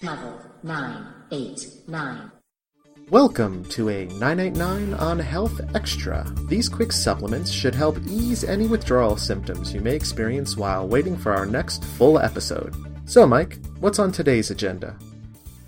Level 989. Welcome to a 989 on Health Extra. These quick supplements should help ease any withdrawal symptoms you may experience while waiting for our next full episode. So, Mike, what's on today's agenda?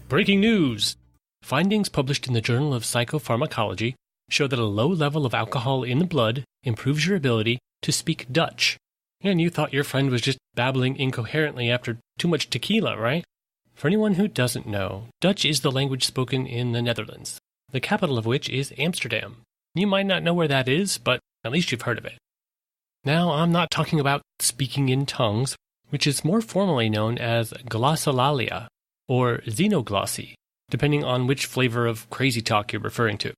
Breaking news! Findings published in the Journal of Psychopharmacology show that a low level of alcohol in the blood improves your ability to speak Dutch. And you thought your friend was just babbling incoherently after too much tequila, right? For anyone who doesn't know, Dutch is the language spoken in the Netherlands, the capital of which is Amsterdam. You might not know where that is, but at least you've heard of it. Now, I'm not talking about speaking in tongues, which is more formally known as glossolalia, or xenoglossy, depending on which flavor of crazy talk you're referring to.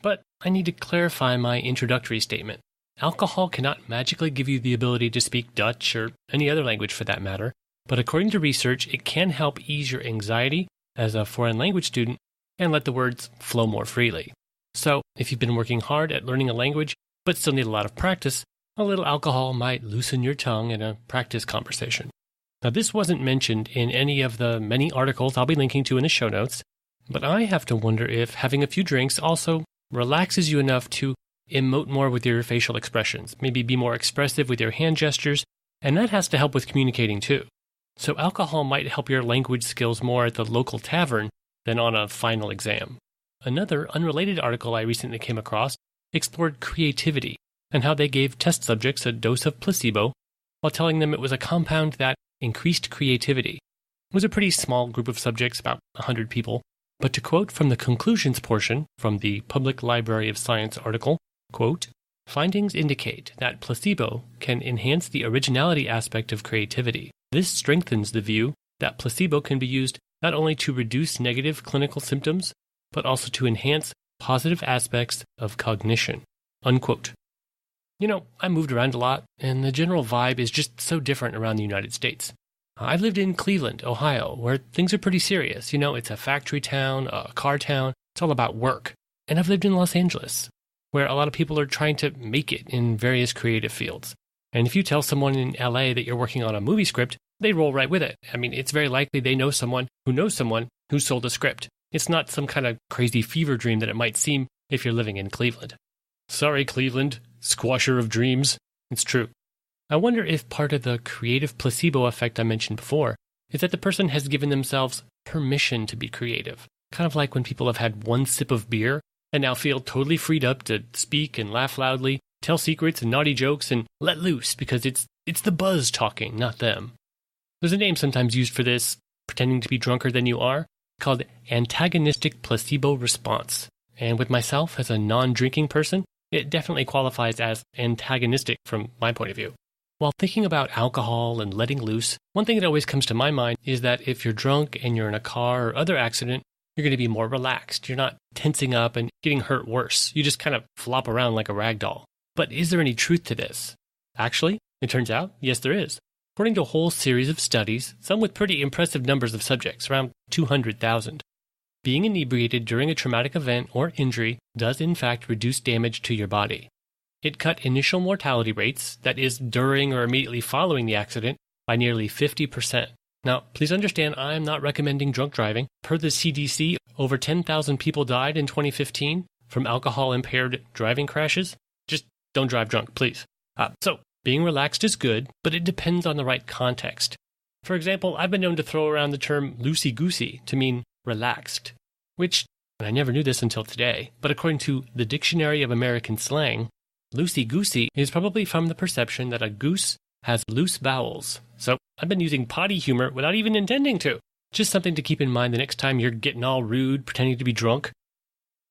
But I need to clarify my introductory statement. Alcohol cannot magically give you the ability to speak Dutch, or any other language for that matter, but according to research, it can help ease your anxiety as a foreign language student and let the words flow more freely. So, if you've been working hard at learning a language but still need a lot of practice, a little alcohol might loosen your tongue in a practice conversation. Now, this wasn't mentioned in any of the many articles I'll be linking to in the show notes, but I have to wonder if having a few drinks also relaxes you enough to emote more with your facial expressions, maybe be more expressive with your hand gestures, and that has to help with communicating too. So alcohol might help your language skills more at the local tavern than on a final exam. Another unrelated article I recently came across explored creativity and how they gave test subjects a dose of placebo while telling them it was a compound that increased creativity. It was a pretty small group of subjects, about 100 people, but to quote from the conclusions portion from the Public Library of Science article, quote, "Findings indicate that placebo can enhance the originality aspect of creativity. This strengthens the view that placebo can be used not only to reduce negative clinical symptoms, but also to enhance positive aspects of cognition." Unquote. You know, I moved around a lot, and the general vibe is just so different around the United States. I've lived in Cleveland, Ohio, where things are pretty serious. You know, it's a factory town, a car town, it's all about work. And I've lived in Los Angeles, where a lot of people are trying to make it in various creative fields. And if you tell someone in LA that you're working on a movie script, they roll right with it. I mean, it's very likely they know someone who sold a script. It's not some kind of crazy fever dream that it might seem if you're living in Cleveland. Sorry, Cleveland, squasher of dreams. It's true. I wonder if part of the creative placebo effect I mentioned before is that the person has given themselves permission to be creative. Kind of like when people have had one sip of beer and now feel totally freed up to speak and laugh loudly, tell secrets and naughty jokes, and let loose because it's the buzz talking, not them. There's a name sometimes used for this, pretending to be drunker than you are, called antagonistic placebo response. And with myself as a non-drinking person, it definitely qualifies as antagonistic from my point of view. While thinking about alcohol and letting loose, one thing that always comes to my mind is that if you're drunk and you're in a car or other accident, you're going to be more relaxed. You're not tensing up and getting hurt worse. You just kind of flop around like a rag doll. But is there any truth to this? Actually, it turns out, yes, there is. According to a whole series of studies, some with pretty impressive numbers of subjects, around 200,000, being inebriated during a traumatic event or injury does in fact reduce damage to your body. It cut initial mortality rates, that is, during or immediately following the accident, by nearly 50%. Now, please understand, I am not recommending drunk driving. Per the CDC, over 10,000 people died in 2015 from alcohol-impaired driving crashes. Just don't drive drunk, please. So, being relaxed is good, but it depends on the right context. For example, I've been known to throw around the term Loosy Goosy to mean relaxed, which, and I never knew this until today, but according to the Dictionary of American Slang, Loosy Goosy is probably from the perception that a goose has loose bowels. So I've been using potty humor without even intending to. Just something to keep in mind the next time you're getting all rude, pretending to be drunk.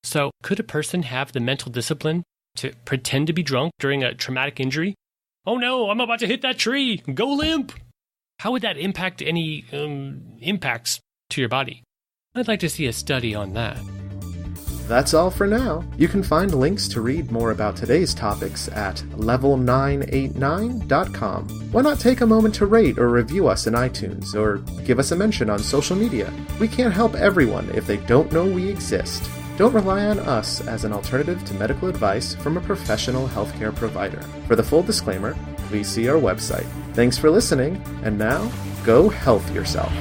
So could a person have the mental discipline to pretend to be drunk during a traumatic injury? Oh no, I'm about to hit that tree. Go limp. How would that impact any impacts to your body? I'd like to see a study on that. That's all for now. You can find links to read more about today's topics at level989.com. Why not take a moment to rate or review us in iTunes, or give us a mention on social media? We can't help everyone if they don't know we exist. Don't rely on us as an alternative to medical advice from a professional healthcare provider. For the full disclaimer, please see our website. Thanks for listening, and now, go health yourself.